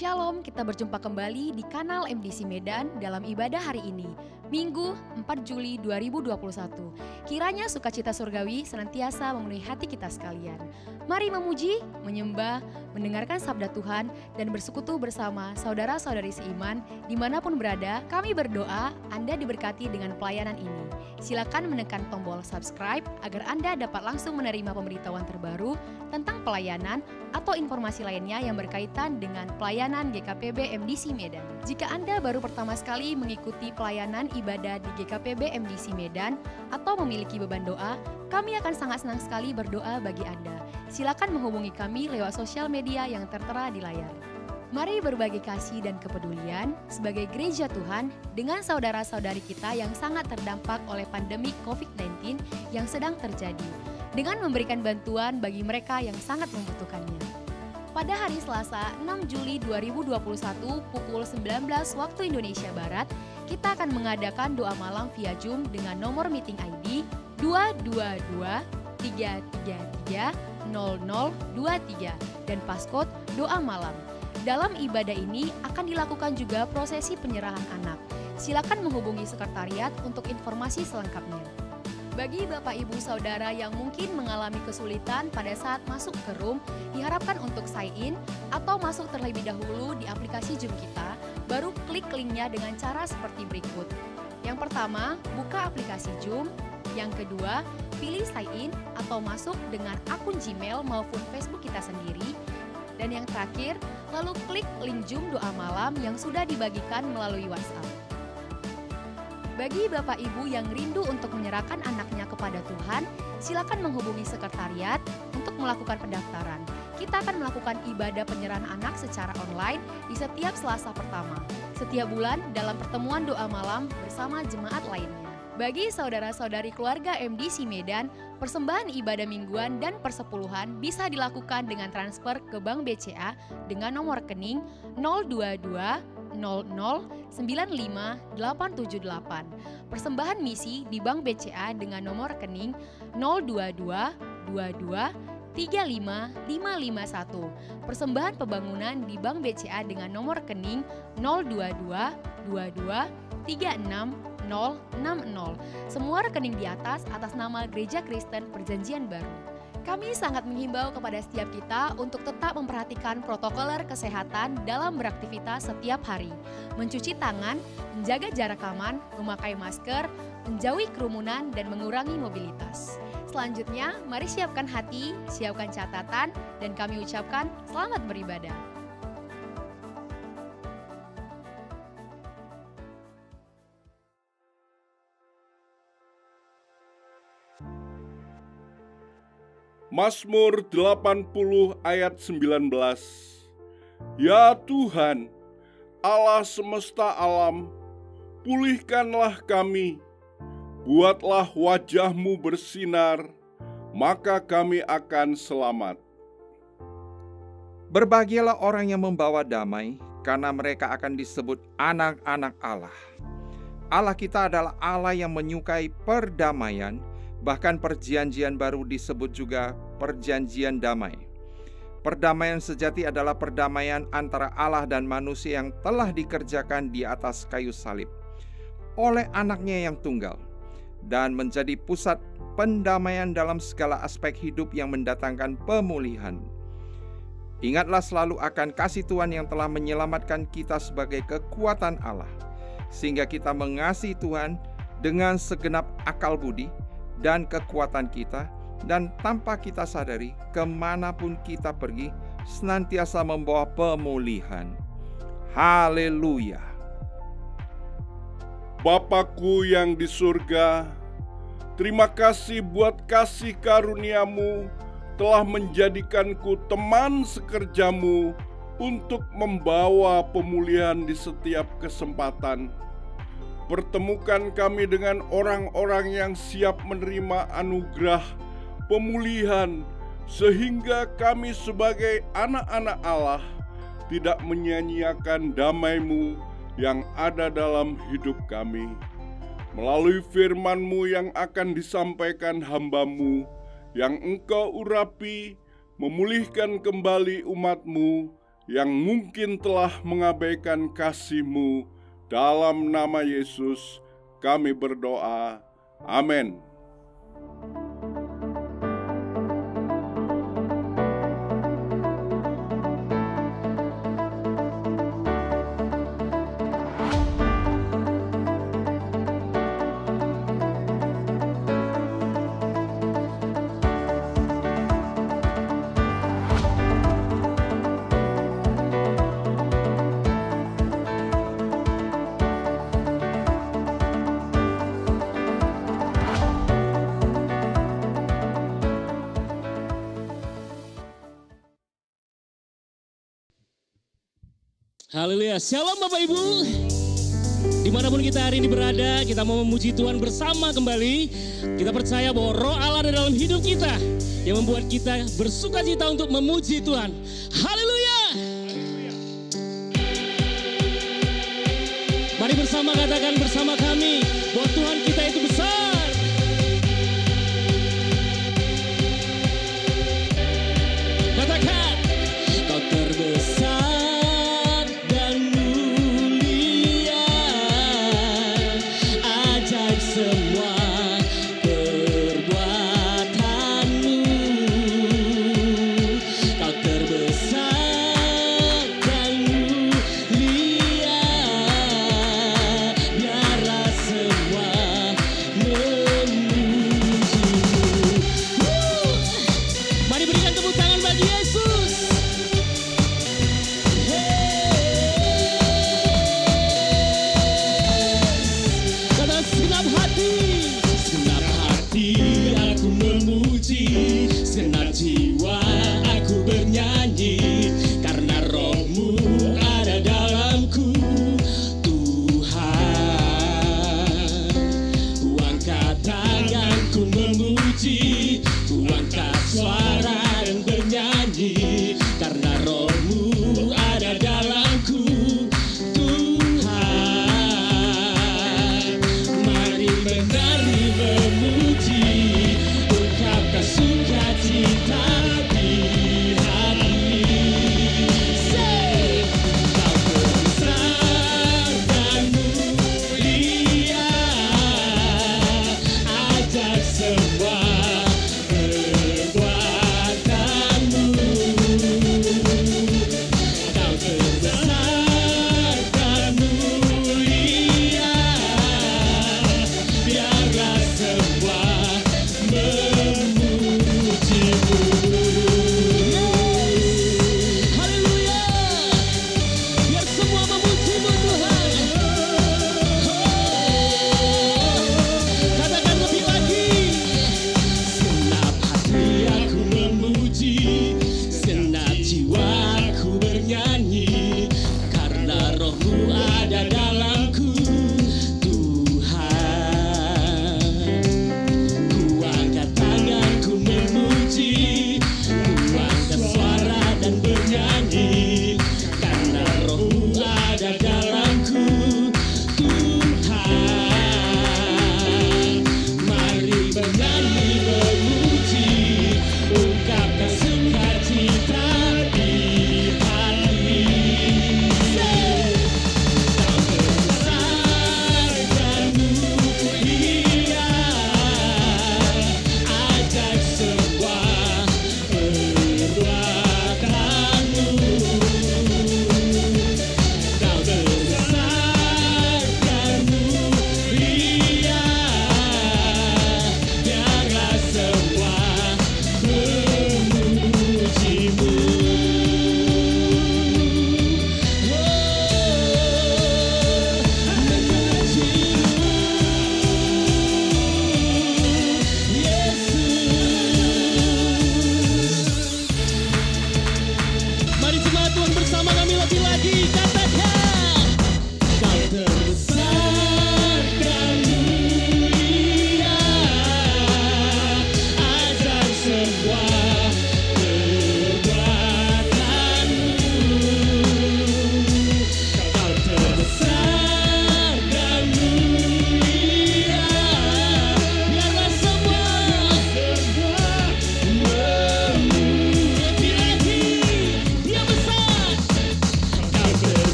Shalom, kita berjumpa kembali di kanal MDC Medan dalam ibadah hari ini, Minggu 4 Juli 2021. Kiranya sukacita surgawi senantiasa memenuhi hati kita sekalian. Mari memuji, menyembah, mendengarkan sabda Tuhan, dan bersekutu bersama saudara-saudari seiman dimanapun berada. Kami berdoa Anda diberkati dengan pelayanan ini. Silakan menekan tombol subscribe agar Anda dapat langsung menerima pemberitahuan terbaru tentang pelayanan atau informasi lainnya yang berkaitan dengan pelayanan GKPB MDC Medan. Jika Anda baru pertama sekali mengikuti pelayanan ibadah di GKPB MDC Medan atau memiliki beban doa, kami akan sangat senang sekali berdoa bagi Anda. Silakan menghubungi kami lewat sosial media yang tertera di layar. Mari berbagi kasih dan kepedulian sebagai gereja Tuhan dengan saudara-saudari kita yang sangat terdampak oleh pandemi COVID-19 yang sedang terjadi, dengan memberikan bantuan bagi mereka yang sangat membutuhkannya. Pada hari Selasa 6 Juli 2021 pukul 19 waktu Indonesia Barat, kita akan mengadakan doa malam via Zoom dengan nomor meeting ID 222 333 0023 dan passcode doa malam. Dalam ibadah ini akan dilakukan juga prosesi penyerahan anak. Silakan menghubungi sekretariat untuk informasi selengkapnya. Bagi Bapak Ibu Saudara yang mungkin mengalami kesulitan pada saat masuk ke room, diharapkan untuk sign in atau masuk terlebih dahulu di aplikasi Zoom kita, baru klik linknya dengan cara seperti berikut. Yang pertama, buka aplikasi Zoom. Yang kedua, pilih sign in atau masuk dengan akun Gmail maupun Facebook kita sendiri. Dan yang terakhir, lalu klik link Zoom doa malam yang sudah dibagikan melalui WhatsApp. Bagi Bapak Ibu yang rindu untuk menyerahkan anaknya kepada Tuhan, silakan menghubungi sekretariat untuk melakukan pendaftaran. Kita akan melakukan ibadah penyerahan anak secara online di setiap Selasa pertama, setiap bulan dalam pertemuan doa malam bersama jemaat lainnya. Bagi saudara-saudari keluarga MDC Medan, persembahan ibadah mingguan dan persepuluhan bisa dilakukan dengan transfer ke Bank BCA dengan nomor rekening 022 00 95 878. Persembahan misi di Bank BCA dengan nomor rekening 022 22 35 551. Persembahan pembangunan di Bank BCA dengan nomor rekening 022 22 36 060. Semua rekening di atas nama Gereja Kristen Perjanjian Baru. Kami sangat menghimbau kepada setiap kita untuk tetap memperhatikan protokoler kesehatan dalam beraktivitas setiap hari. Mencuci tangan, menjaga jarak aman, memakai masker, menjauhi kerumunan, dan mengurangi mobilitas. Selanjutnya, mari siapkan hati, siapkan catatan, dan kami ucapkan selamat beribadah. Mazmur 80 ayat 19. Ya Tuhan, Allah semesta alam, pulihkanlah kami, buatlah wajah-Mu bersinar, maka kami akan selamat. Berbahagialah orang yang membawa damai, karena mereka akan disebut anak-anak Allah. Allah kita adalah Allah yang menyukai perdamaian. Bahkan perjanjian baru disebut juga perjanjian damai. Perdamaian sejati adalah perdamaian antara Allah dan manusia yang telah dikerjakan di atas kayu salib oleh anaknya yang tunggal dan menjadi pusat pendamaian dalam segala aspek hidup yang mendatangkan pemulihan. Ingatlah selalu akan kasih Tuhan yang telah menyelamatkan kita sebagai kekuatan Allah, sehingga kita mengasihi Tuhan dengan segenap akal budi dan kekuatan kita, dan tanpa kita sadari, kemanapun kita pergi, senantiasa membawa pemulihan. Haleluya. Bapakku yang di surga, terima kasih buat kasih karunia-Mu telah menjadikanku teman sekerja-Mu untuk membawa pemulihan di setiap kesempatan. Pertemukan kami dengan orang-orang yang siap menerima anugerah pemulihan, sehingga kami sebagai anak-anak Allah tidak menyia-nyiakan damai-Mu yang ada dalam hidup kami. Melalui firman-Mu yang akan disampaikan hamba-Mu, yang Engkau urapi, memulihkan kembali umat-Mu yang mungkin telah mengabaikan kasih-Mu. Dalam nama Yesus kami berdoa. Amin. Haleluya, shalom Bapak Ibu. Dimanapun kita hari ini berada, kita mau memuji Tuhan bersama kembali. Kita percaya bahwa roh Allah ada dalam hidup kita, yang membuat kita bersuka cita untuk memuji Tuhan. Haleluya. Mari bersama katakan bersama kami, bahwa Tuhan kita itu besar. Katakan, Kau terbesar.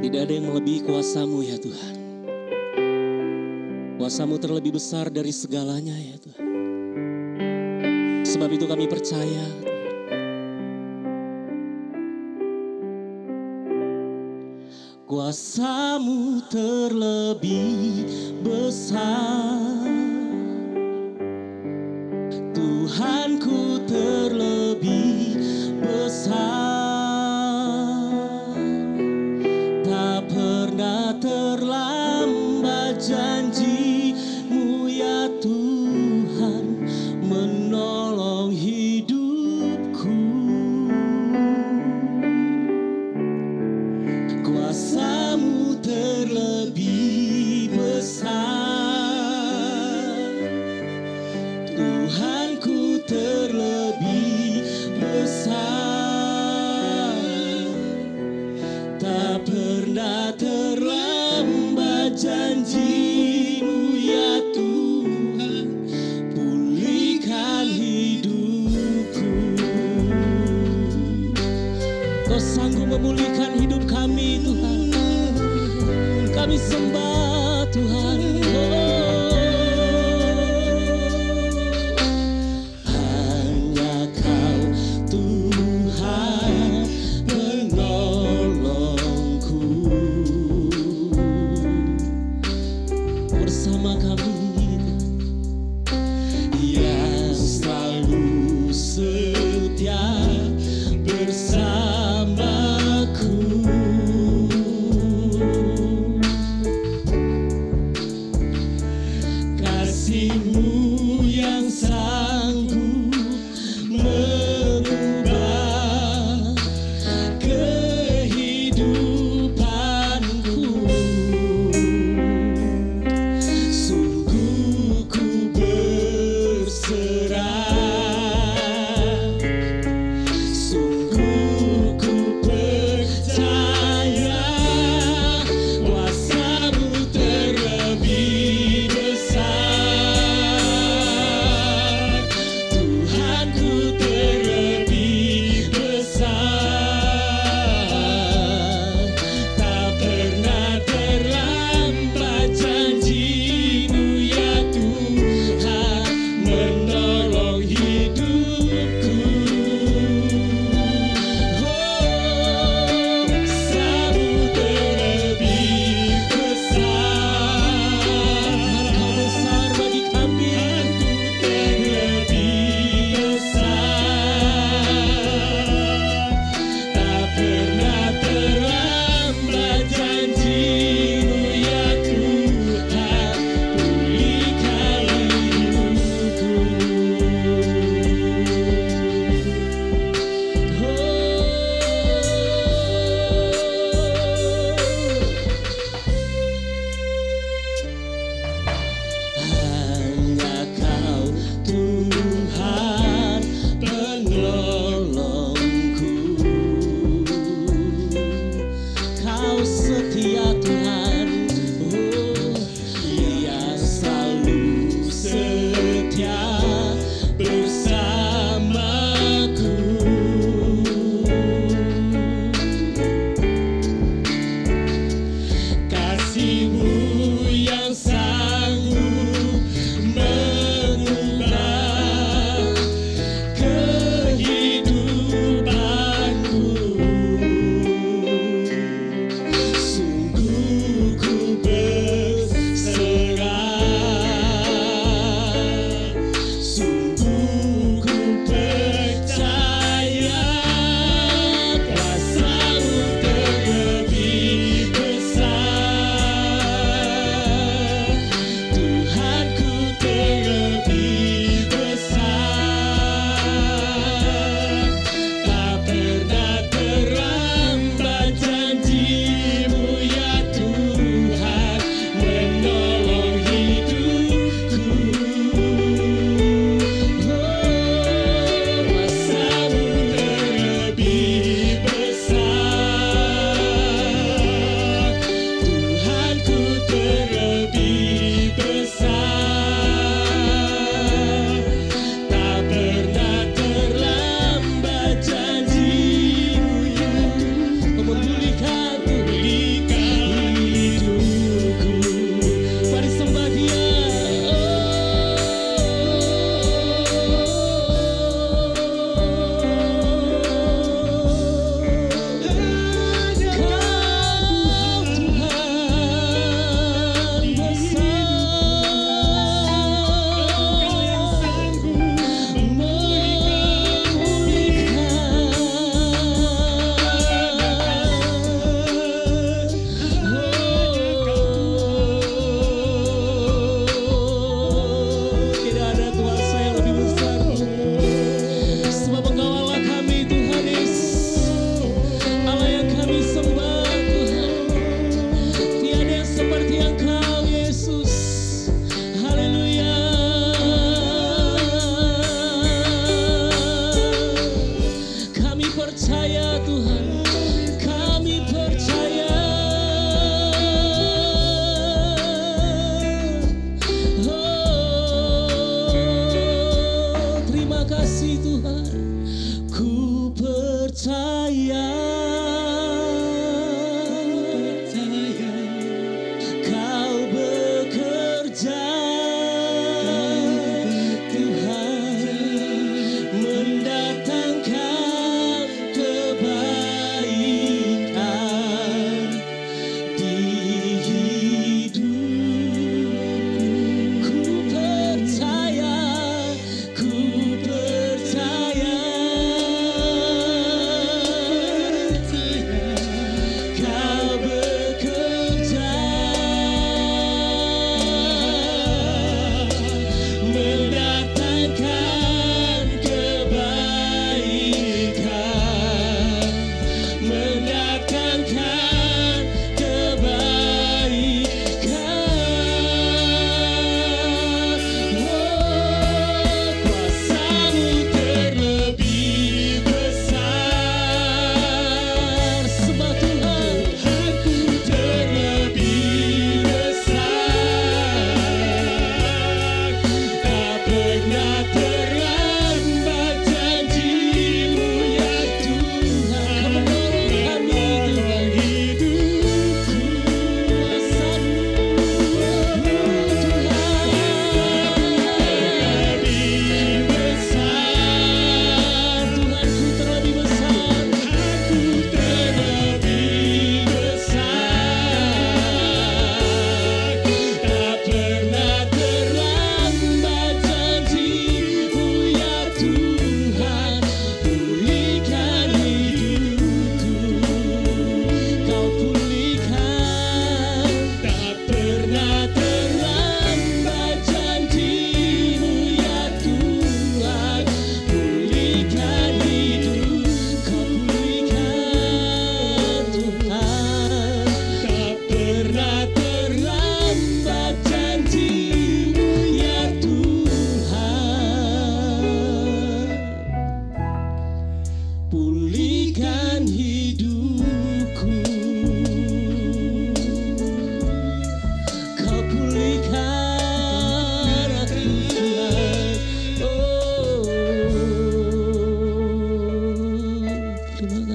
Tidak ada yang melebihi kuasa-Mu ya Tuhan. Kuasa-Mu terlebih besar dari segalanya ya Tuhan. Sebab itu kami percaya kuasa-Mu terlebih besar, Tuhanku terlebih besar. Tak pernah terlambat janji-Mu ya Tuhan menolong hidupku. Kuasa-Mu terlebih besar, Tuhanku terlebih besar. Tak pernah terlambat janji-Mu ya Tuhan, pulihkan hidupku. Kau sanggup memulihkan hidup kami Tuhan. Kami sembah Tuhan. Hanya Kau Tuhan penolongku. Bersama kami yang selalu setia bersamaku.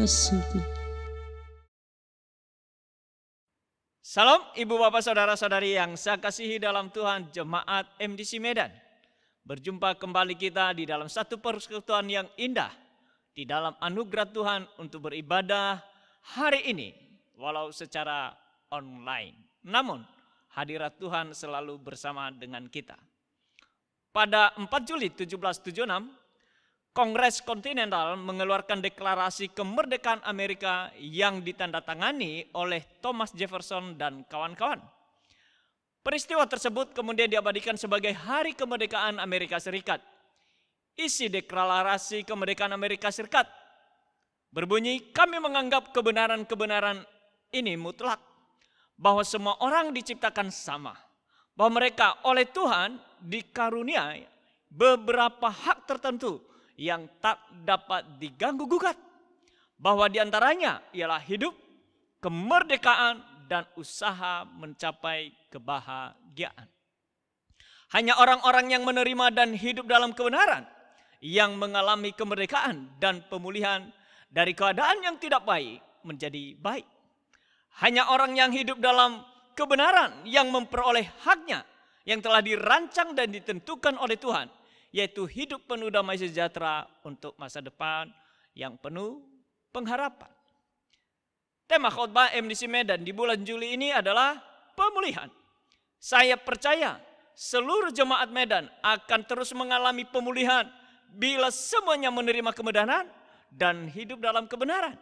kekasihku. Salam Ibu Bapak Saudara-saudari yang saya kasihi dalam Tuhan, Jemaat MDC Medan. Berjumpa kembali kita di dalam satu persekutuan yang indah, di dalam anugerah Tuhan untuk beribadah hari ini, walau secara online. Namun hadirat Tuhan selalu bersama dengan kita. Pada 4 Juli 1776, Kongres Kontinental mengeluarkan deklarasi kemerdekaan Amerika yang ditandatangani oleh Thomas Jefferson dan kawan-kawan. Peristiwa tersebut kemudian diabadikan sebagai Hari Kemerdekaan Amerika Serikat. Isi deklarasi kemerdekaan Amerika Serikat berbunyi, kami menganggap kebenaran-kebenaran ini mutlak, bahwa semua orang diciptakan sama, bahwa mereka oleh Tuhan dikaruniai beberapa hak tertentu yang tak dapat diganggu gugat, bahwa diantaranya ialah hidup, kemerdekaan, dan usaha mencapai kebahagiaan. Hanya orang-orang yang menerima dan hidup dalam kebenaran yang mengalami kemerdekaan dan pemulihan dari keadaan yang tidak baik menjadi baik. Hanya orang yang hidup dalam kebenaran yang memperoleh haknya yang telah dirancang dan ditentukan oleh Tuhan, yaitu hidup penuh damai sejahtera untuk masa depan yang penuh pengharapan. Tema khotbah MDC Medan di bulan Juli ini adalah pemulihan. Saya percaya seluruh jemaat Medan akan terus mengalami pemulihan bila semuanya menerima kebenaran dan hidup dalam kebenaran.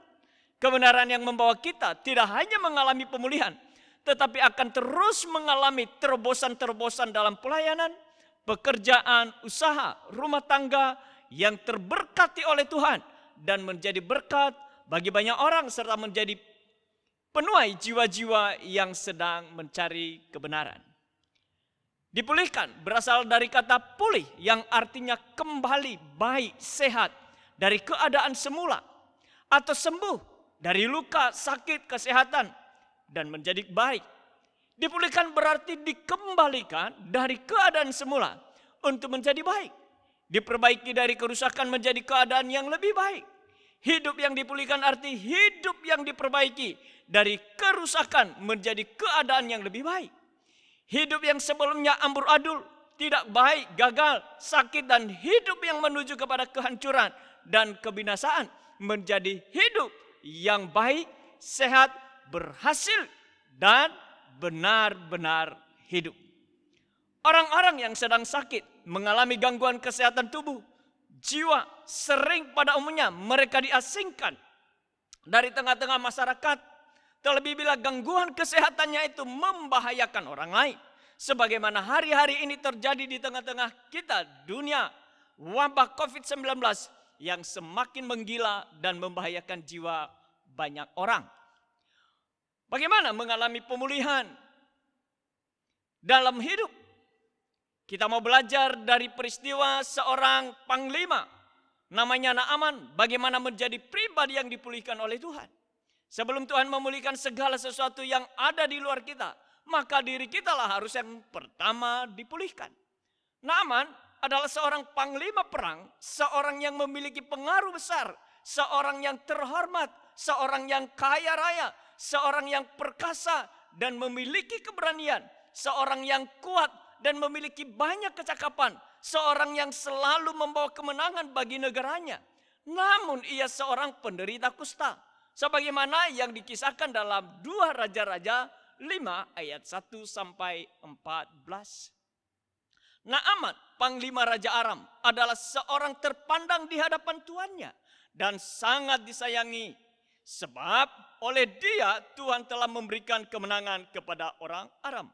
Kebenaran yang membawa kita tidak hanya mengalami pemulihan, tetapi akan terus mengalami terobosan-terobosan dalam pelayanan, pekerjaan, usaha, rumah tangga yang terberkati oleh Tuhan dan menjadi berkat bagi banyak orang serta menjadi penuai jiwa-jiwa yang sedang mencari kebenaran. Dipulihkan berasal dari kata pulih yang artinya kembali baik, sehat dari keadaan semula, atau sembuh dari luka, sakit, kesehatan dan menjadi baik. Dipulihkan berarti dikembalikan dari keadaan semula untuk menjadi baik. Diperbaiki dari kerusakan menjadi keadaan yang lebih baik. Hidup yang dipulihkan arti hidup yang diperbaiki dari kerusakan menjadi keadaan yang lebih baik. Hidup yang sebelumnya ambur adul, tidak baik, gagal, sakit, dan hidup yang menuju kepada kehancuran dan kebinasaan menjadi hidup yang baik, sehat, berhasil, dan benar-benar hidup. Orang-orang yang sedang sakit, mengalami gangguan kesehatan tubuh, jiwa, sering pada umumnya mereka diasingkan dari tengah-tengah masyarakat, terlebih bila gangguan kesehatannya itu membahayakan orang lain. Sebagaimana hari-hari ini terjadi di tengah-tengah kita, dunia wabah COVID-19 yang semakin menggila dan membahayakan jiwa banyak orang. Bagaimana mengalami pemulihan dalam hidup? Kita mau belajar dari peristiwa seorang panglima namanya Naaman, bagaimana menjadi pribadi yang dipulihkan oleh Tuhan. Sebelum Tuhan memulihkan segala sesuatu yang ada di luar kita, maka diri kita lah harus yang pertama dipulihkan. Naaman adalah seorang panglima perang, seorang yang memiliki pengaruh besar, seorang yang terhormat, seorang yang kaya raya, seorang yang perkasa dan memiliki keberanian, seorang yang kuat dan memiliki banyak kecakapan, seorang yang selalu membawa kemenangan bagi negaranya. Namun ia seorang penderita kusta, sebagaimana yang dikisahkan dalam 2 Raja-Raja 5 ayat 1 sampai 14. Naaman, panglima Raja Aram, adalah seorang terpandang di hadapan tuannya dan sangat disayangi, sebab oleh dia Tuhan telah memberikan kemenangan kepada orang Aram.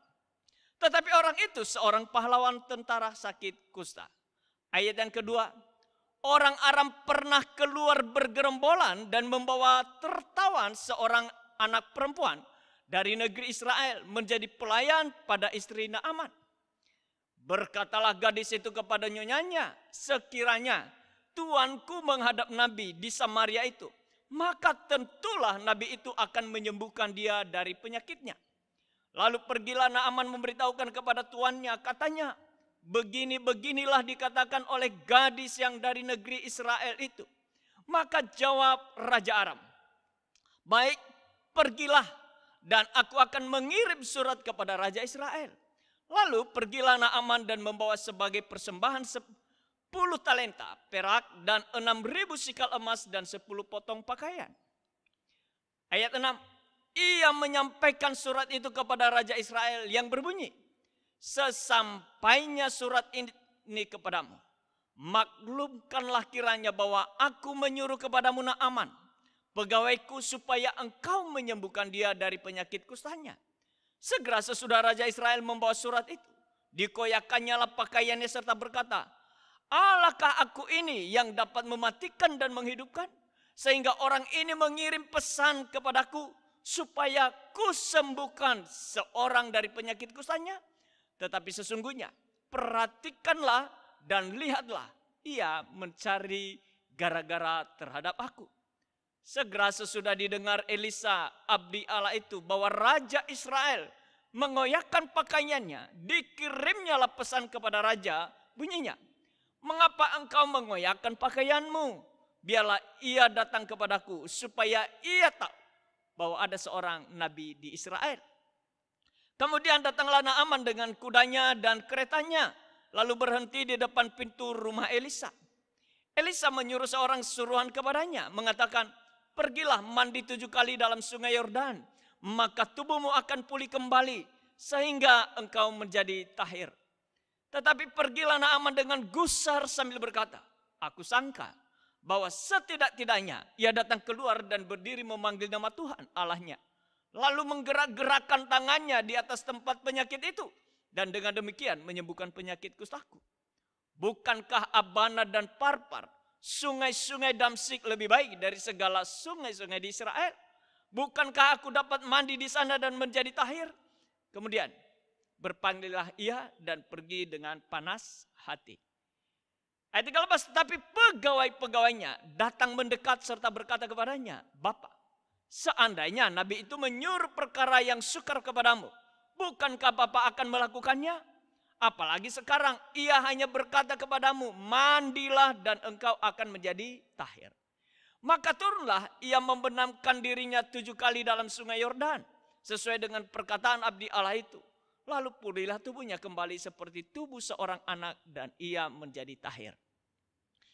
Tetapi orang itu seorang pahlawan tentara sakit kusta. Ayat yang kedua, orang Aram pernah keluar bergerombolan dan membawa tertawan seorang anak perempuan dari negeri Israel menjadi pelayan pada istri Naaman. Berkatalah gadis itu kepada nyonyanya, sekiranya tuanku menghadap nabi di Samaria itu, maka tentulah nabi itu akan menyembuhkan dia dari penyakitnya. Lalu pergilah Naaman memberitahukan kepada tuannya, katanya, begini-beginilah dikatakan oleh gadis yang dari negeri Israel itu. Maka jawab Raja Aram, Baik, pergilah dan aku akan mengirim surat kepada Raja Israel. Lalu pergilah Naaman dan membawa sebagai persembahan 10 talenta perak dan 6.000 sikal emas dan 10 potong pakaian. Ayat 6. Ia menyampaikan surat itu kepada Raja Israel yang berbunyi, sesampainya surat ini kepadamu, maklumkanlah kiranya bahwa aku menyuruh kepadamu Naaman, pegawaiku, supaya engkau menyembuhkan dia dari penyakit kustanya. Segera sesudah Raja Israel membawa surat itu, dikoyakannya lah pakaiannya serta berkata, Allahkah aku ini yang dapat mematikan dan menghidupkan? Sehingga orang ini mengirim pesan kepadaku supaya kusembuhkan seorang dari penyakit kustanya. Tetapi sesungguhnya perhatikanlah dan lihatlah, ia mencari gara-gara terhadap aku. Segera sesudah didengar Elisa abdi Allah itu bahwa Raja Israel mengoyakkan pakaiannya, dikirimnyalah pesan kepada Raja, bunyinya, mengapa engkau mengoyakkan pakaianmu? Biarlah ia datang kepadaku supaya ia tahu bahwa ada seorang nabi di Israel. Kemudian datanglah Naaman dengan kudanya dan keretanya, lalu berhenti di depan pintu rumah Elisa. Elisa menyuruh seorang suruhan kepadanya, mengatakan, pergilah mandi 7 kali dalam sungai Yordan, maka tubuhmu akan pulih kembali, sehingga engkau menjadi tahir. Tetapi pergilah Naaman dengan gusar sambil berkata, aku sangka bahwa setidak-tidaknya ia datang keluar dan berdiri memanggil nama Tuhan Allahnya, lalu menggerak-gerakkan tangannya di atas tempat penyakit itu, dan dengan demikian menyembuhkan penyakit kustaku. Bukankah Abana dan Parpar, sungai-sungai Damsik lebih baik dari segala sungai-sungai di Israel? Bukankah aku dapat mandi di sana dan menjadi tahir? Kemudian berpanggillah ia dan pergi dengan panas hati. Ayat 13, tetapi pegawai-pegawainya datang mendekat serta berkata kepadanya, Bapak, seandainya Nabi itu menyuruh perkara yang sukar kepadamu, bukankah Bapak akan melakukannya? Apalagi sekarang ia hanya berkata kepadamu, mandilah dan engkau akan menjadi tahir. Maka turunlah ia membenamkan dirinya 7 kali dalam sungai Yordan, sesuai dengan perkataan abdi Allah itu. Lalu pulihlah tubuhnya kembali seperti tubuh seorang anak dan ia menjadi tahir.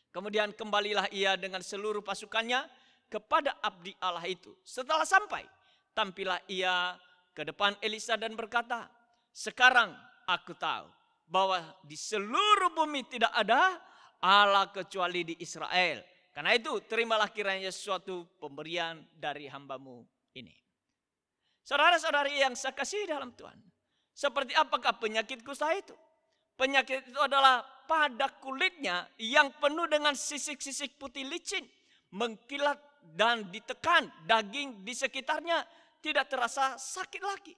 Kemudian kembalilah ia dengan seluruh pasukannya kepada abdi Allah itu. Setelah sampai, tampillah ia ke depan Elisa dan berkata, sekarang aku tahu bahwa di seluruh bumi tidak ada Allah kecuali di Israel. Karena itu terimalah kiranya suatu pemberian dari hambamu ini. Saudara-saudari yang saya kasihi dalam Tuhan, seperti apakah penyakit kusta itu? Penyakit itu adalah pada kulitnya yang penuh dengan sisik-sisik putih licin, mengkilat dan ditekan, daging di sekitarnya tidak terasa sakit lagi.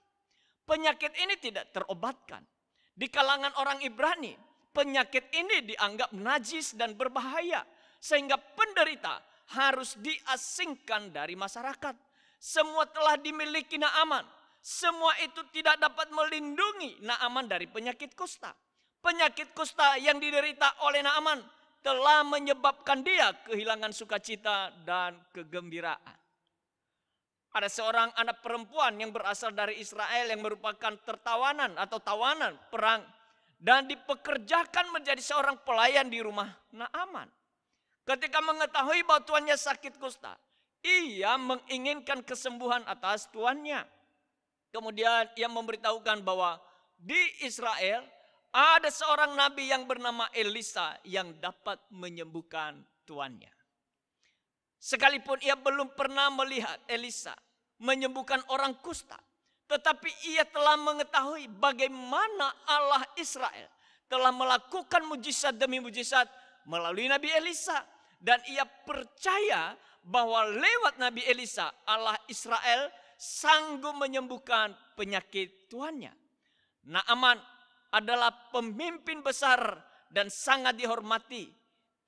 Penyakit ini tidak terobatkan. Di kalangan orang Ibrani, penyakit ini dianggap najis dan berbahaya, sehingga penderita harus diasingkan dari masyarakat. Semua telah dimiliki Naaman. Semua itu tidak dapat melindungi Naaman dari penyakit kusta. Penyakit kusta yang diderita oleh Naaman telah menyebabkan dia kehilangan sukacita dan kegembiraan. Ada seorang anak perempuan yang berasal dari Israel yang merupakan tertawanan atau tawanan perang dan dipekerjakan menjadi seorang pelayan di rumah Naaman. Ketika mengetahui bahwa tuannya sakit kusta, ia menginginkan kesembuhan atas tuannya. Kemudian ia memberitahukan bahwa di Israel ada seorang nabi yang bernama Elisa yang dapat menyembuhkan tuannya. Sekalipun ia belum pernah melihat Elisa menyembuhkan orang kusta, tetapi ia telah mengetahui bagaimana Allah Israel telah melakukan mujizat demi mujizat melalui Nabi Elisa. Dan ia percaya bahwa lewat Nabi Elisa Allah Israel sanggup menyembuhkan penyakit tuannya. Naaman adalah pemimpin besar dan sangat dihormati,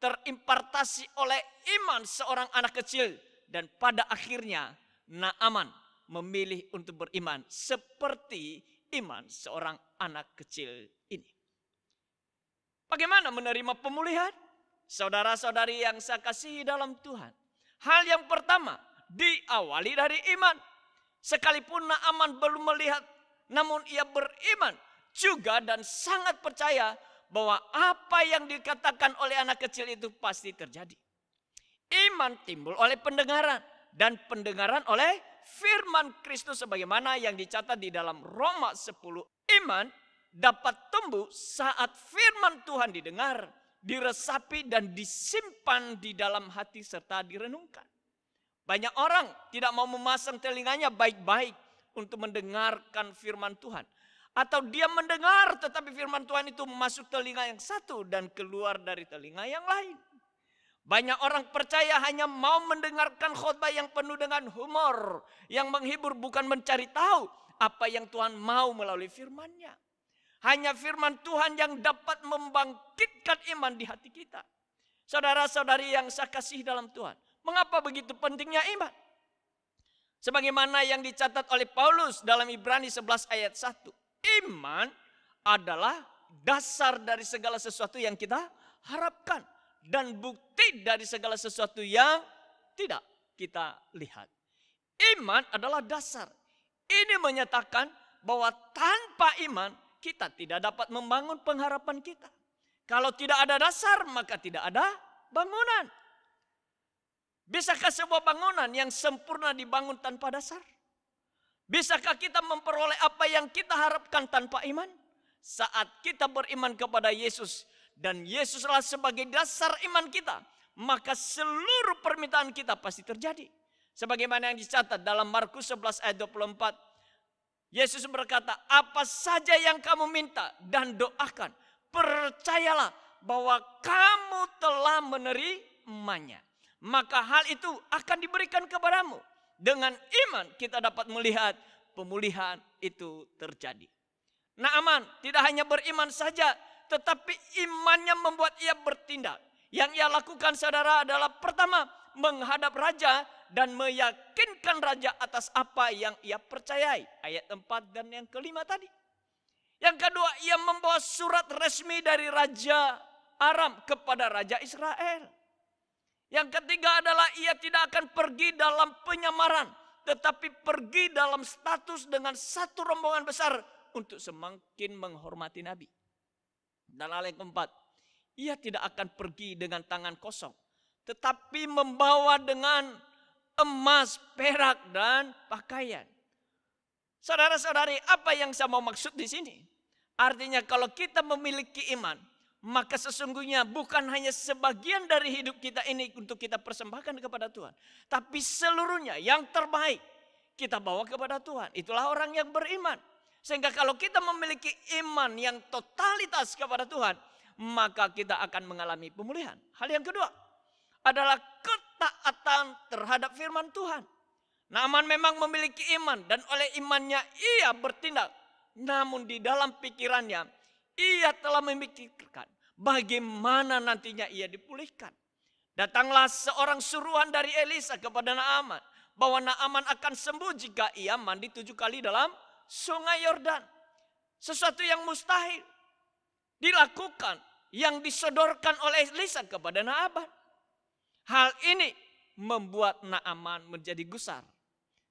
terimpartasi oleh iman seorang anak kecil, dan pada akhirnya Naaman memilih untuk beriman seperti iman seorang anak kecil ini. Bagaimana menerima pemulihan? Saudara-saudari yang saya kasihi dalam Tuhan, hal yang pertama, diawali dari iman. Sekalipun Naaman belum melihat, namun ia beriman juga dan sangat percaya bahwa apa yang dikatakan oleh anak kecil itu pasti terjadi. Iman timbul oleh pendengaran, dan pendengaran oleh firman Kristus sebagaimana yang dicatat di dalam Roma 10. Iman dapat tumbuh saat firman Tuhan didengar, diresapi dan disimpan di dalam hati serta direnungkan. Banyak orang tidak mau memasang telinganya baik-baik untuk mendengarkan firman Tuhan. Atau dia mendengar tetapi firman Tuhan itu masuk telinga yang satu dan keluar dari telinga yang lain. Banyak orang percaya hanya mau mendengarkan khotbah yang penuh dengan humor, yang menghibur, bukan mencari tahu apa yang Tuhan mau melalui firman-Nya. Hanya firman Tuhan yang dapat membangkitkan iman di hati kita. Saudara-saudari yang saya kasih dalam Tuhan, mengapa begitu pentingnya iman? Sebagaimana yang dicatat oleh Paulus dalam Ibrani 11 ayat 1. Iman adalah dasar dari segala sesuatu yang kita harapkan. Dan bukti dari segala sesuatu yang tidak kita lihat. Iman adalah dasar. Ini menyatakan bahwa tanpa iman kita tidak dapat membangun pengharapan kita. Kalau tidak ada dasar maka tidak ada bangunan. Bisakah sebuah bangunan yang sempurna dibangun tanpa dasar? Bisakah kita memperoleh apa yang kita harapkan tanpa iman? Saat kita beriman kepada Yesus dan Yesuslah sebagai dasar iman kita, maka seluruh permintaan kita pasti terjadi. Sebagaimana yang dicatat dalam Markus 11 ayat 24. Yesus berkata, apa saja yang kamu minta dan doakan, percayalah bahwa kamu telah menerimanya. Maka hal itu akan diberikan kepadamu. Dengan iman kita dapat melihat pemulihan itu terjadi. Naaman tidak hanya beriman saja, tetapi imannya membuat ia bertindak. Yang ia lakukan saudara adalah pertama, menghadap raja dan meyakinkan raja atas apa yang ia percayai. Ayat 4 dan yang kelima tadi. Yang kedua, ia membawa surat resmi dari Raja Aram kepada Raja Israel. Yang ketiga adalah ia tidak akan pergi dalam penyamaran, tetapi pergi dalam status dengan satu rombongan besar untuk semakin menghormati Nabi. Dan hal yang keempat, ia tidak akan pergi dengan tangan kosong, tetapi membawa dengan emas, perak, dan pakaian. Saudara-saudari, apa yang saya mau maksud di sini? Artinya kalau kita memiliki iman, maka sesungguhnya bukan hanya sebagian dari hidup kita ini untuk kita persembahkan kepada Tuhan, tapi seluruhnya yang terbaik kita bawa kepada Tuhan. Itulah orang yang beriman. Sehingga kalau kita memiliki iman yang totalitas kepada Tuhan, maka kita akan mengalami pemulihan. Hal yang kedua adalah ketaatan terhadap firman Tuhan. Naaman memang memiliki iman dan oleh imannya ia bertindak. Namun di dalam pikirannya ia telah memikirkan bagaimana nantinya ia dipulihkan. Datanglah seorang suruhan dari Elisa kepada Naaman bahwa Naaman akan sembuh jika ia mandi 7 kali dalam sungai Yordan. Sesuatu yang mustahil dilakukan, yang disodorkan oleh Elisa kepada Naaman. Hal ini membuat Naaman menjadi gusar.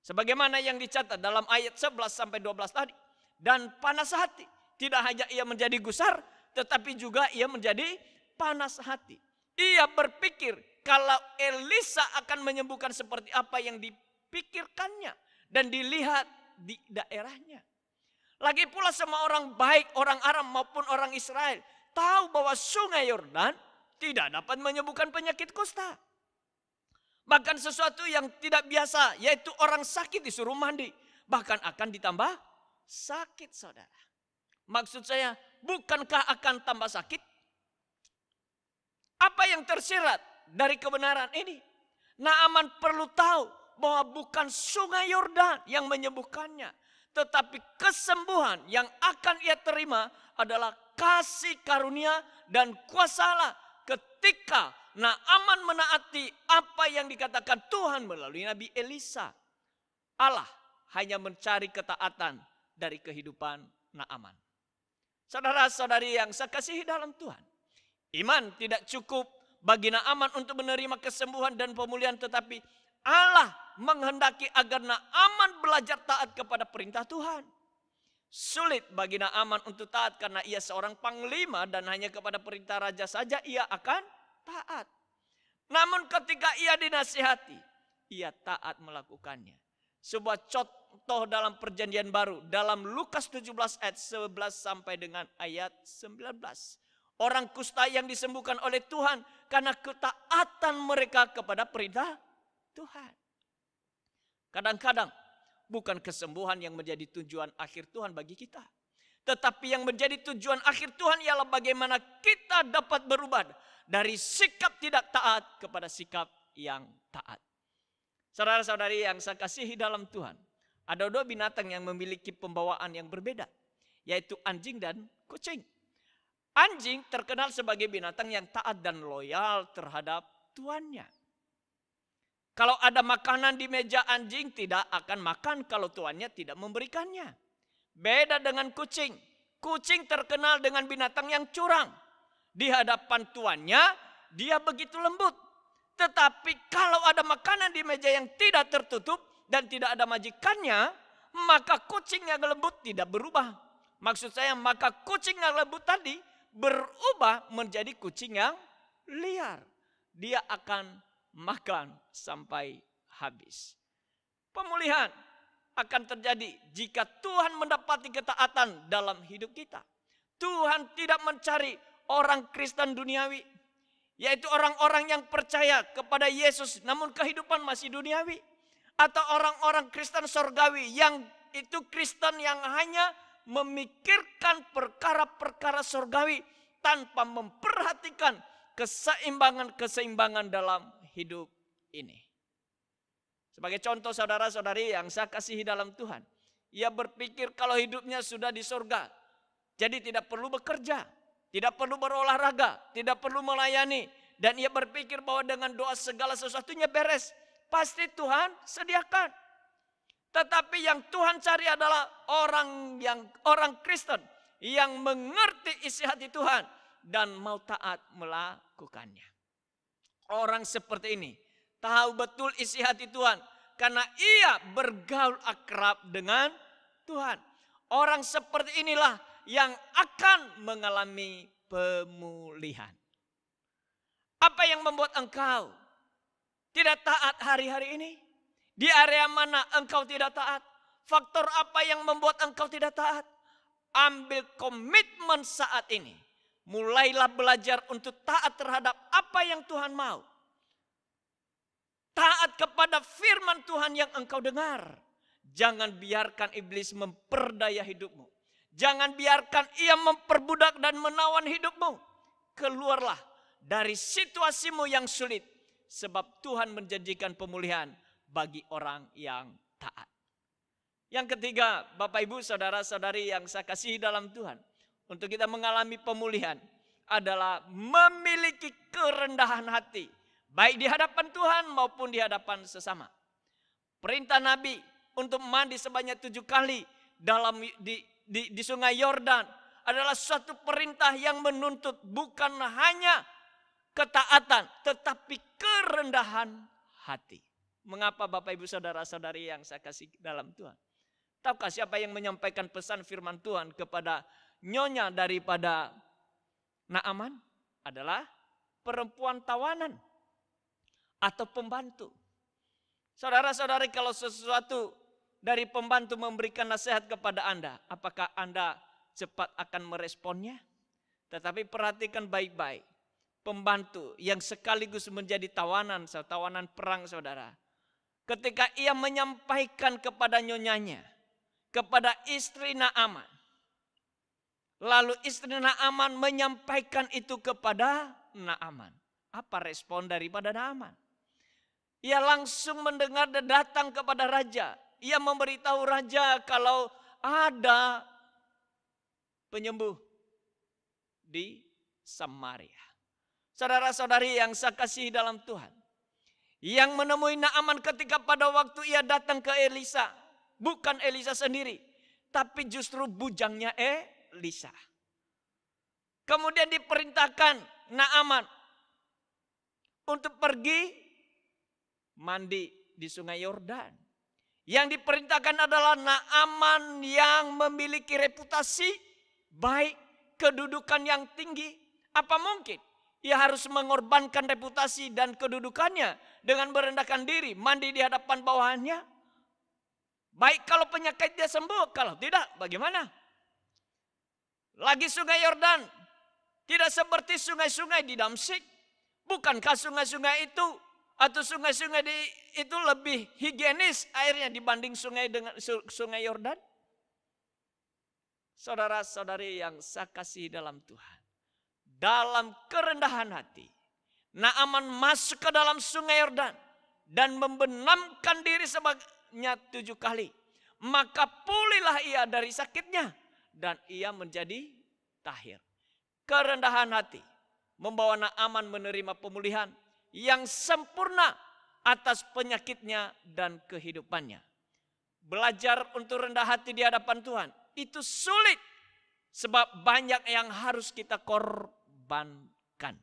Sebagaimana yang dicatat dalam ayat 11 sampai 12 tadi. Dan panas hati. Tidak hanya ia menjadi gusar, tetapi juga ia menjadi panas hati. Ia berpikir kalau Elisa akan menyembuhkan seperti apa yang dipikirkannya dan dilihat di daerahnya. Lagi pula semua orang baik, orang Aram maupun orang Israel tahu bahwa sungai Yordan tidak dapat menyembuhkan penyakit kusta. Bahkan sesuatu yang tidak biasa, yaitu orang sakit disuruh mandi, bahkan akan ditambah sakit, saudara. Maksud saya, bukankah akan tambah sakit? Apa yang tersirat dari kebenaran ini? Naaman perlu tahu bahwa bukan sungai Yordan yang menyembuhkannya, tetapi kesembuhan yang akan ia terima adalah kasih karunia dan kuasa Allah ketika Naaman menaati apa yang dikatakan Tuhan melalui Nabi Elisa. Allah hanya mencari ketaatan dari kehidupan Naaman. Saudara-saudari yang saya kasihi dalam Tuhan, iman tidak cukup bagi Naaman untuk menerima kesembuhan dan pemulihan, tetapi Allah menghendaki agar Naaman belajar taat kepada perintah Tuhan. Sulit bagi Naaman untuk taat karena ia seorang panglima dan hanya kepada perintah raja saja ia akan taat. Namun ketika ia dinasihati, ia taat melakukannya. Sebuah contoh dalam perjanjian baru dalam Lukas 17 ayat 11 sampai dengan ayat 19. Orang kusta yang disembuhkan oleh Tuhan karena ketaatan mereka kepada perintah Tuhan. Kadang-kadang bukan kesembuhan yang menjadi tujuan akhir Tuhan bagi kita. Tetapi yang menjadi tujuan akhir Tuhan ialah bagaimana kita dapat berubah dari sikap tidak taat kepada sikap yang taat. Saudara-saudari yang saya kasihi dalam Tuhan, ada dua binatang yang memiliki pembawaan yang berbeda, yaitu anjing dan kucing. Anjing terkenal sebagai binatang yang taat dan loyal terhadap tuannya. Kalau ada makanan di meja, anjing tidak akan makan kalau tuannya tidak memberikannya. Beda dengan kucing. Kucing terkenal dengan binatang yang curang. Di hadapan tuannya, dia begitu lembut. Tetapi kalau ada makanan di meja yang tidak tertutup dan tidak ada majikannya, maka kucing yang lembut tidak berubah. Maksud saya, maka kucing yang lembut tadi berubah menjadi kucing yang liar. Dia akan makan sampai habis. Pemulihan akan terjadi jika Tuhan mendapati ketaatan dalam hidup kita. Tuhan tidak mencari orang Kristen duniawi, yaitu orang-orang yang percaya kepada Yesus namun kehidupan masih duniawi. Atau orang-orang Kristen sorgawi yang itu Kristen yang hanya memikirkan perkara-perkara sorgawi tanpa memperhatikan keseimbangan dalam hidup ini. Sebagai contoh saudara-saudari yang saya kasihi dalam Tuhan, ia berpikir kalau hidupnya sudah di sorga, jadi tidak perlu bekerja, tidak perlu berolahraga, tidak perlu melayani, dan ia berpikir bahwa dengan doa segala sesuatunya beres, pasti Tuhan sediakan. Tetapi yang Tuhan cari adalah orang Kristen yang mengerti isi hati Tuhan dan mau taat melakukannya. Orang seperti ini tahu betul isi hati Tuhan karena ia bergaul akrab dengan Tuhan. Orang seperti inilah yang akan mengalami pemulihan. Apa yang membuat engkau tidak taat hari-hari ini? Di area mana engkau tidak taat? Faktor apa yang membuat engkau tidak taat? Ambil komitmen saat ini. Mulailah belajar untuk taat terhadap apa yang Tuhan mau. Taat kepada firman Tuhan yang engkau dengar. Jangan biarkan iblis memperdaya hidupmu. Jangan biarkan ia memperbudak dan menawan hidupmu. Keluarlah dari situasimu yang sulit. Sebab Tuhan menjanjikan pemulihan bagi orang yang taat. Yang ketiga, Bapak Ibu saudara-saudari yang saya kasihi dalam Tuhan. Untuk kita mengalami pemulihan adalah memiliki kerendahan hati. Baik di hadapan Tuhan maupun di hadapan sesama. Perintah Nabi untuk mandi sebanyak 7 kali di sungai Yordan adalah suatu perintah yang menuntut bukan hanya ketaatan tetapi kerendahan hati. Mengapa Bapak Ibu saudara-saudari yang saya kasih dalam Tuhan? Tahukah siapa yang menyampaikan pesan firman Tuhan kepada nyonya daripada Naaman? Adalah perempuan tawanan atau pembantu. Saudara-saudari, kalau sesuatu dari pembantu memberikan nasihat kepada Anda, apakah Anda cepat akan meresponnya? Tetapi perhatikan baik-baik. Pembantu yang sekaligus menjadi tawanan perang saudara. Ketika ia menyampaikan kepada nyonyanya, kepada istri Naaman. Lalu istri Naaman menyampaikan itu kepada Naaman. Apa respon daripada Naaman? Ia langsung mendengar dan datang kepada raja. Ia memberitahu raja kalau ada penyembuh di Samaria. Saudara-saudari yang saya kasihi dalam Tuhan. Yang menemui Naaman ketika pada waktu ia datang ke Elisa. Bukan Elisa sendiri. Tapi justru bujangnya Elisa. Kemudian diperintahkan Naaman untuk pergi mandi di Sungai Yordan. Yang diperintahkan adalah Naaman yang memiliki reputasi baik, kedudukan yang tinggi. Apa mungkin ia harus mengorbankan reputasi dan kedudukannya dengan merendahkan diri, mandi di hadapan bawahannya? Baik kalau penyakit dia sembuh, kalau tidak bagaimana? Lagi Sungai Yordan tidak seperti sungai-sungai di Damsyik. Bukankah sungai-sungai itu atau sungai-sungai itu lebih higienis airnya dibanding sungai Yordan? Saudara-saudari yang saya kasih dalam Tuhan, dalam kerendahan hati, Naaman masuk ke dalam Sungai Yordan dan membenamkan diri sebanyak 7 kali. Maka pulihlah ia dari sakitnya dan ia menjadi tahir. Kerendahan hati membawa Naaman menerima pemulihan yang sempurna atas penyakitnya dan kehidupannya. Belajar untuk rendah hati di hadapan Tuhan itu sulit, sebab banyak yang harus kita korbankan.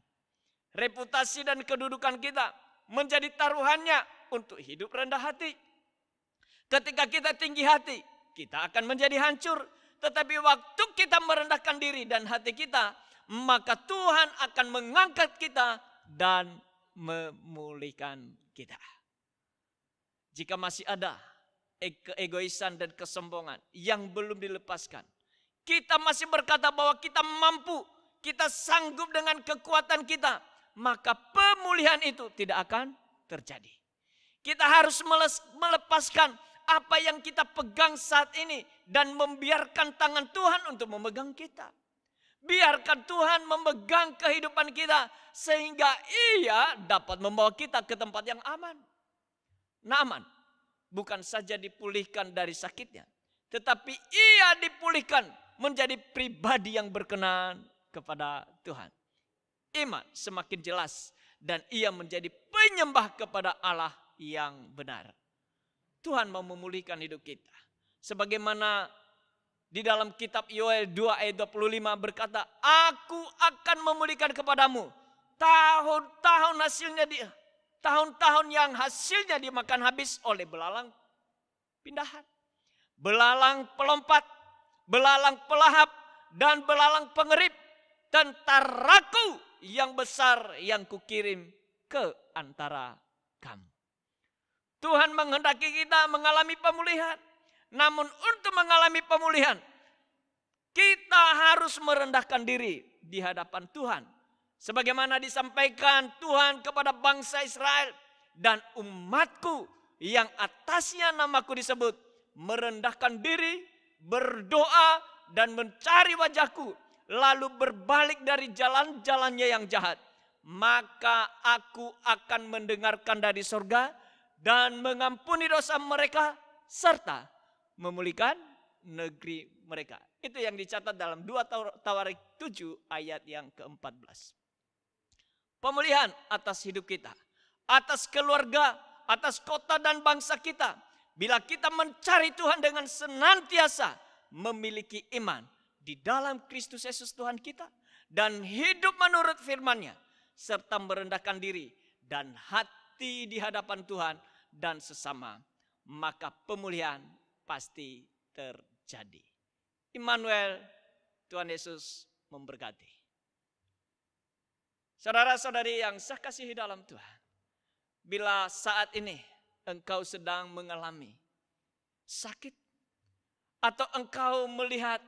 Reputasi dan kedudukan kita menjadi taruhannya untuk hidup rendah hati. Ketika kita tinggi hati, kita akan menjadi hancur. Tetapi waktu kita merendahkan diri dan hati kita, maka Tuhan akan mengangkat kita dan memulihkan kita. Jika masih ada keegoisan dan kesombongan yang belum dilepaskan, kita masih berkata bahwa kita mampu, kita sanggup dengan kekuatan kita, maka pemulihan itu tidak akan terjadi. Kita harus melepaskan apa yang kita pegang saat ini dan membiarkan tangan Tuhan untuk memegang kita. Biarkan Tuhan memegang kehidupan kita sehingga ia dapat membawa kita ke tempat yang aman. Naaman bukan saja dipulihkan dari sakitnya, tetapi ia dipulihkan menjadi pribadi yang berkenan kepada Tuhan. Iman semakin jelas dan ia menjadi penyembah kepada Allah yang benar. Tuhan mau memulihkan hidup kita. Sebagaimana di dalam kitab Yoel 2 ayat 25 berkata, aku akan memulihkan kepadamu tahun-tahun yang hasilnya dimakan habis oleh belalang pindahan, belalang pelompat, belalang pelahap, dan belalang pengerip, tentaraku yang besar yang kukirim ke antara kamu. Tuhan menghendaki kita mengalami pemulihan. Namun untuk mengalami pemulihan, kita harus merendahkan diri di hadapan Tuhan. Sebagaimana disampaikan Tuhan kepada bangsa Israel, dan umatku yang atasnya namaku disebut, merendahkan diri, berdoa, dan mencari wajahku, lalu berbalik dari jalan-jalannya yang jahat, maka aku akan mendengarkan dari sorga dan mengampuni dosa mereka serta memulihkan negeri mereka. Itu yang dicatat dalam 2 Tawarik 7 ayat yang ke-14. Pemulihan atas hidup kita, atas keluarga, atas kota dan bangsa kita, bila kita mencari Tuhan dengan senantiasa memiliki iman di dalam Kristus Yesus Tuhan kita, dan hidup menurut firman-Nya, serta merendahkan diri dan hati di hadapan Tuhan dan sesama, maka pemulihan pasti terjadi. Immanuel, Tuhan Yesus memberkati. Saudara-saudari yang saya kasihi dalam Tuhan, bila saat ini engkau sedang mengalami sakit, atau engkau melihat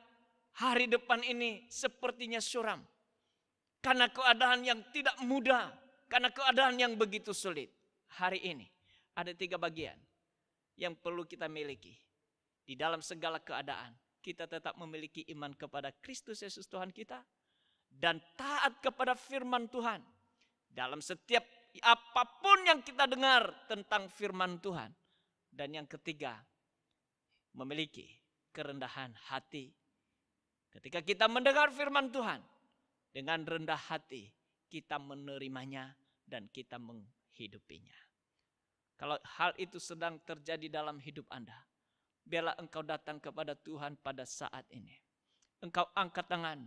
hari depan ini sepertinya suram, karena keadaan yang tidak mudah, karena keadaan yang begitu sulit, hari ini ada 3 bagian yang perlu kita miliki. Di dalam segala keadaan, kita tetap memiliki iman kepada Kristus Yesus Tuhan kita, dan taat kepada firman Tuhan. Dalam setiap apapun yang kita dengar tentang firman Tuhan. Dan yang ketiga, memiliki kerendahan hati. Ketika kita mendengar firman Tuhan, dengan rendah hati, kita menerimanya dan kita menghidupinya. Kalau hal itu sedang terjadi dalam hidup Anda, biarlah engkau datang kepada Tuhan pada saat ini. Engkau angkat tangan.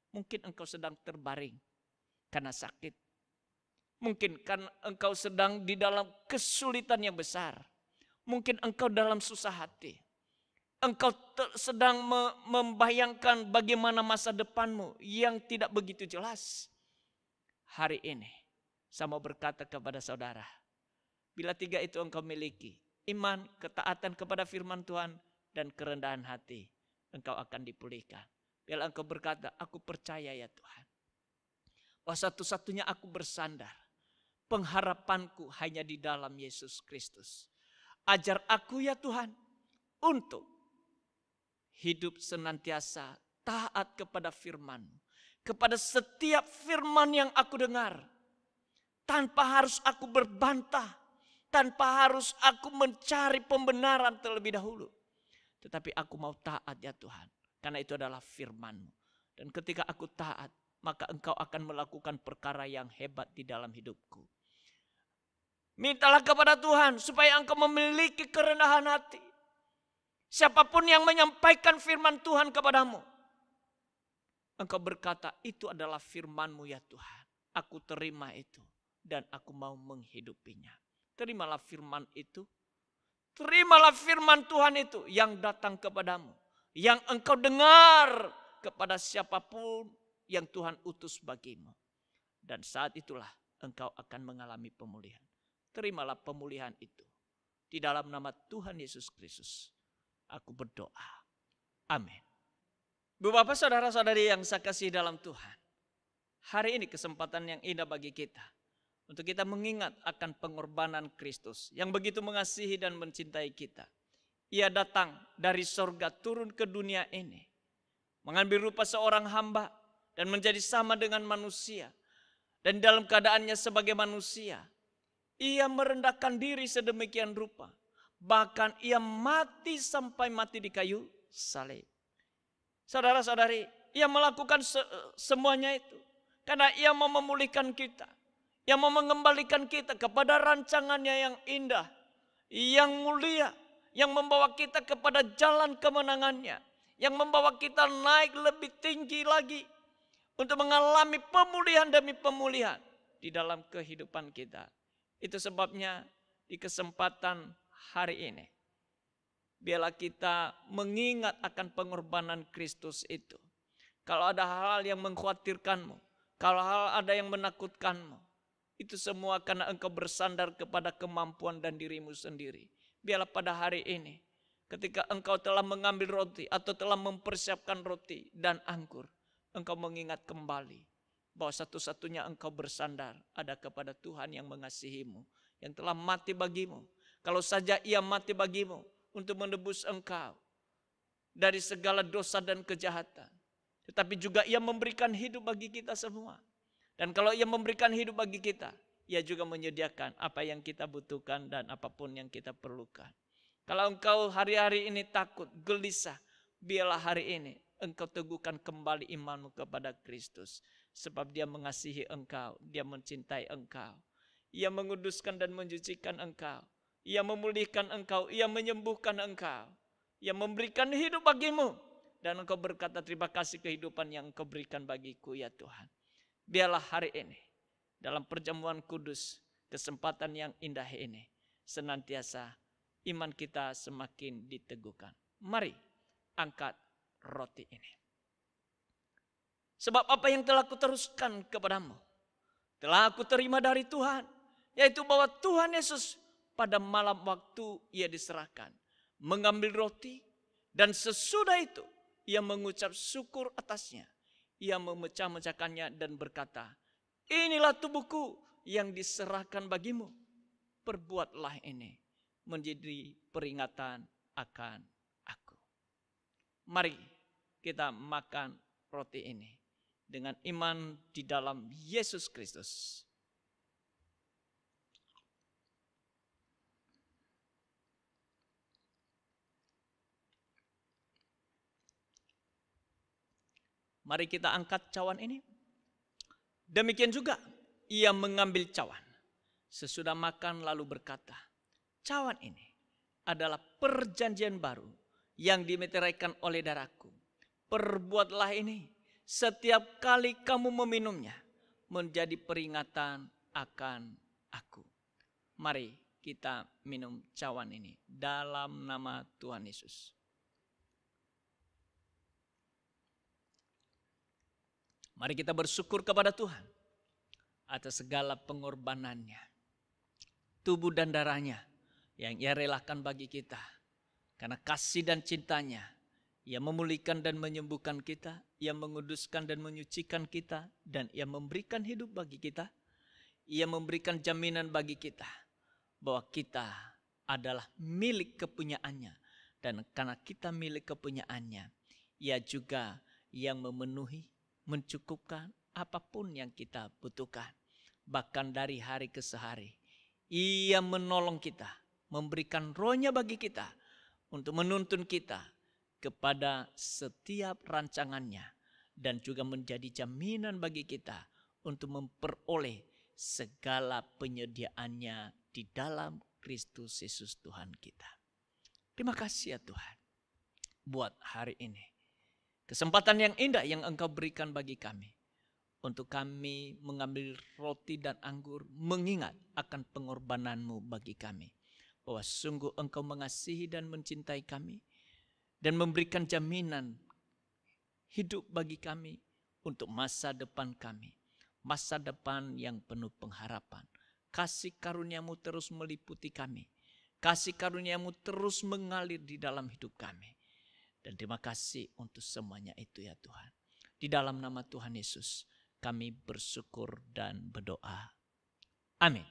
Mungkin engkau sedang terbaring karena sakit. Mungkin karena engkau sedang di dalam kesulitan yang besar. Mungkin engkau dalam susah hati. Engkau sedang membayangkan bagaimana masa depanmu yang tidak begitu jelas. Hari ini saya mau berkata kepada saudara, bila tiga itu engkau miliki, iman, ketaatan kepada firman Tuhan, dan kerendahan hati, engkau akan dipulihkan. Bila engkau berkata, aku percaya ya Tuhan, bahwa satu-satunya aku bersandar, pengharapanku hanya di dalam Yesus Kristus. Ajar aku ya Tuhan untuk hidup senantiasa taat kepada firman-Mu, kepada setiap firman yang aku dengar, tanpa harus aku berbantah, tanpa harus aku mencari pembenaran terlebih dahulu. Tetapi aku mau taat ya Tuhan, karena itu adalah firman-Mu. Dan ketika aku taat, maka Engkau akan melakukan perkara yang hebat di dalam hidupku. Mintalah kepada Tuhan supaya engkau memiliki kerendahan hati. Siapapun yang menyampaikan firman Tuhan kepadamu, engkau berkata, itu adalah firman-Mu ya Tuhan. Aku terima itu dan aku mau menghidupinya. Terimalah firman itu. Terimalah firman Tuhan itu yang datang kepadamu. Yang engkau dengar kepada siapapun yang Tuhan utus bagimu. Dan saat itulah engkau akan mengalami pemulihan. Terimalah pemulihan itu. Di dalam nama Tuhan Yesus Kristus, aku berdoa. Amin. Bu Bapak, saudara-saudari yang saya kasih dalam Tuhan. Hari ini kesempatan yang indah bagi kita. Untuk kita mengingat akan pengorbanan Kristus yang begitu mengasihi dan mencintai kita. Ia datang dari sorga turun ke dunia ini. Mengambil rupa seorang hamba dan menjadi sama dengan manusia. Dan dalam keadaannya sebagai manusia, ia merendahkan diri sedemikian rupa. Bahkan ia mati sampai mati di kayu salib. Saudara-saudari, ia melakukan semuanya itu. Karena ia mau memulihkan kita. Ia mau mengembalikan kita kepada rancangannya yang indah. Yang mulia. Yang membawa kita kepada jalan kemenangannya. Yang membawa kita naik lebih tinggi lagi. Untuk mengalami pemulihan demi pemulihan di dalam kehidupan kita. Itu sebabnya di kesempatan hari ini, biarlah kita mengingat akan pengorbanan Kristus itu. Kalau ada hal yang mengkhawatirkanmu, kalau hal ada yang menakutkanmu, itu semua karena engkau bersandar kepada kemampuan dan dirimu sendiri. Biarlah pada hari ini, ketika engkau telah mengambil roti atau telah mempersiapkan roti dan anggur, engkau mengingat kembali bahwa satu-satunya engkau bersandar ada kepada Tuhan yang mengasihimu, yang telah mati bagimu. Kalau saja ia mati bagimu untuk menebus engkau dari segala dosa dan kejahatan. Tetapi juga ia memberikan hidup bagi kita semua. Dan kalau ia memberikan hidup bagi kita, ia juga menyediakan apa yang kita butuhkan dan apapun yang kita perlukan. Kalau engkau hari-hari ini takut, gelisah, biarlah hari ini engkau teguhkan kembali imanmu kepada Kristus. Sebab dia mengasihi engkau, dia mencintai engkau. Ia menguduskan dan mensucikan engkau. Ia memulihkan engkau, ia menyembuhkan engkau. Ia memberikan hidup bagimu. Dan engkau berkata, terima kasih kehidupan yang engkau berikan bagiku ya Tuhan. Biarlah hari ini, dalam perjamuan kudus, kesempatan yang indah ini, senantiasa iman kita semakin diteguhkan. Mari angkat roti ini. Sebab apa yang telah kuteruskan kepadamu, telah aku terima dari Tuhan. Yaitu bahwa Tuhan Yesus pada malam waktu ia diserahkan, mengambil roti, dan sesudah itu ia mengucap syukur atasnya. Ia memecah-mecahkannya dan berkata, inilah tubuhku yang diserahkan bagimu. Perbuatlah ini menjadi peringatan akan aku. Mari kita makan roti ini dengan iman di dalam Yesus Kristus. Mari kita angkat cawan ini. Demikian juga ia mengambil cawan. Sesudah makan lalu berkata, cawan ini adalah perjanjian baru yang dimeteraikan oleh darahku. Perbuatlah ini setiap kali kamu meminumnya menjadi peringatan akan aku. Mari kita minum cawan ini dalam nama Tuhan Yesus. Mari kita bersyukur kepada Tuhan atas segala pengorbanannya, tubuh dan darahnya yang Ia relakan bagi kita. Karena kasih dan cintanya, Ia memulihkan dan menyembuhkan kita, Ia menguduskan dan menyucikan kita, dan Ia memberikan hidup bagi kita. Ia memberikan jaminan bagi kita bahwa kita adalah milik kepunyaannya. Dan karena kita milik kepunyaannya, Ia juga yang memenuhi, mencukupkan apapun yang kita butuhkan. Bahkan dari hari ke sehari, Ia menolong kita, memberikan roh-Nya bagi kita, untuk menuntun kita kepada setiap rancangannya. Dan juga menjadi jaminan bagi kita untuk memperoleh segala penyediaannya di dalam Kristus Yesus Tuhan kita. Terima kasih ya Tuhan buat hari ini. Kesempatan yang indah yang Engkau berikan bagi kami. Untuk kami mengambil roti dan anggur, mengingat akan pengorbanan-Mu bagi kami. Bahwa sungguh Engkau mengasihi dan mencintai kami. Dan memberikan jaminan hidup bagi kami untuk masa depan kami. Masa depan yang penuh pengharapan. Kasih karunia-Mu terus meliputi kami. Kasih karunia-Mu terus mengalir di dalam hidup kami. Dan terima kasih untuk semuanya itu ya Tuhan. Di dalam nama Tuhan Yesus kami bersyukur dan berdoa. Amin.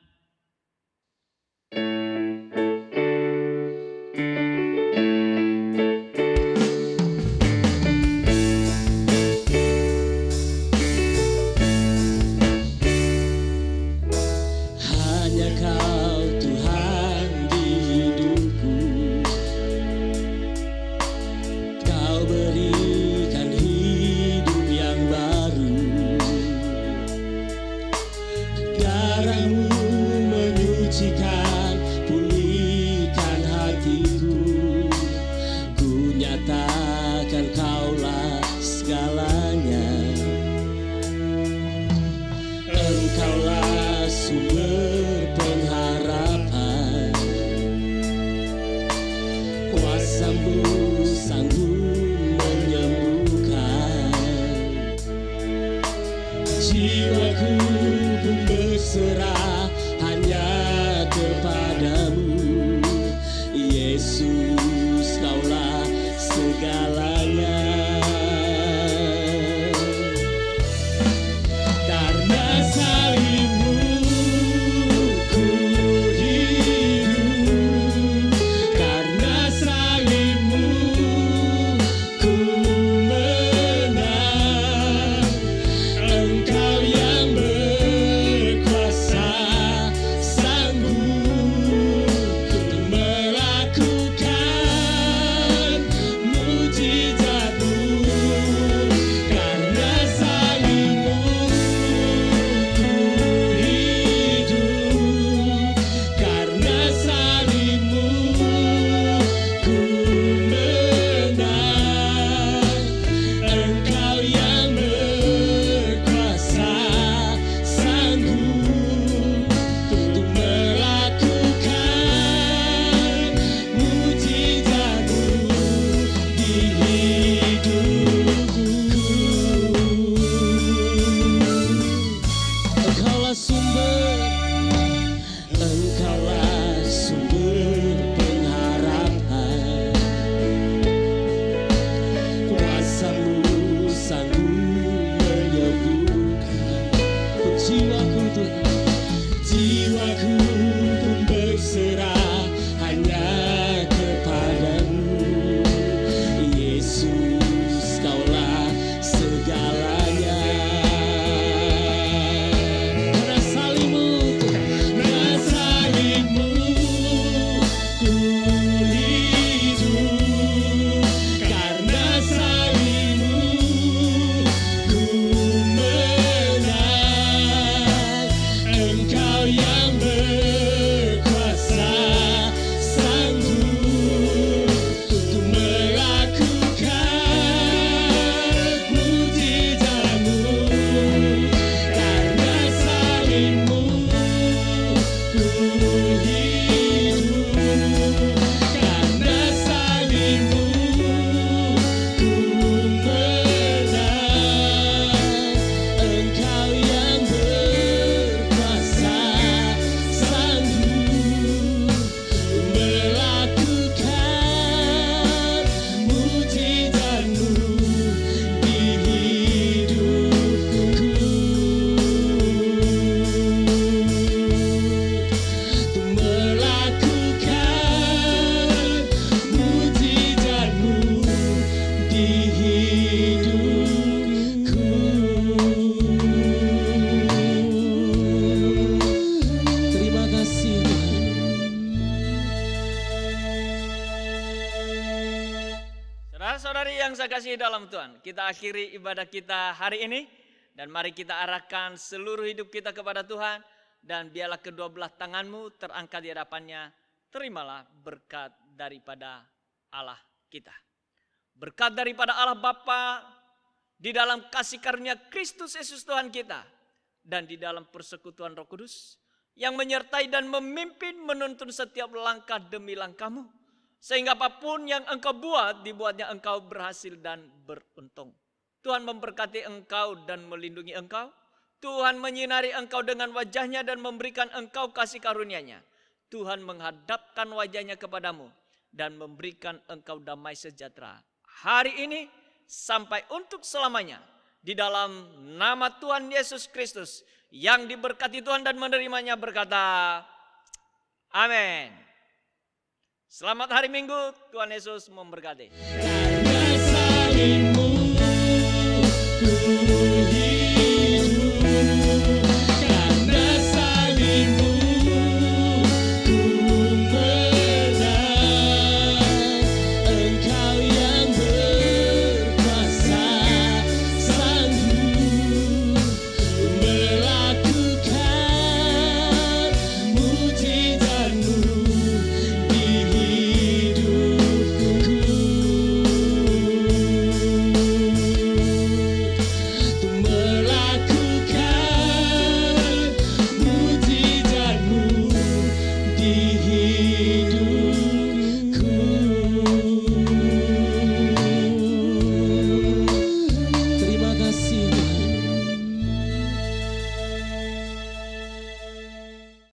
Karena salib-Mu Saudara-saudari yang saya kasihi dalam Tuhan, kita akhiri ibadah kita hari ini dan mari kita arahkan seluruh hidup kita kepada Tuhan dan biarlah kedua belah tanganmu terangkat di hadapannya. Terimalah berkat daripada Allah kita. Berkat daripada Allah Bapa di dalam kasih karunia Kristus Yesus Tuhan kita dan di dalam persekutuan Roh Kudus yang menyertai dan memimpin menuntun setiap langkah demi langkahmu. Sehingga apapun yang engkau buat, dibuatnya engkau berhasil dan beruntung. Tuhan memberkati engkau dan melindungi engkau. Tuhan menyinari engkau dengan wajahnya dan memberikan engkau kasih karunia-Nya. Tuhan menghadapkan wajahnya kepadamu dan memberikan engkau damai sejahtera. Hari ini sampai untuk selamanya. Di dalam nama Tuhan Yesus Kristus yang diberkati Tuhan dan menerimanya berkata, amin. Selamat hari Minggu, Tuhan Yesus memberkati. Karena salibmu,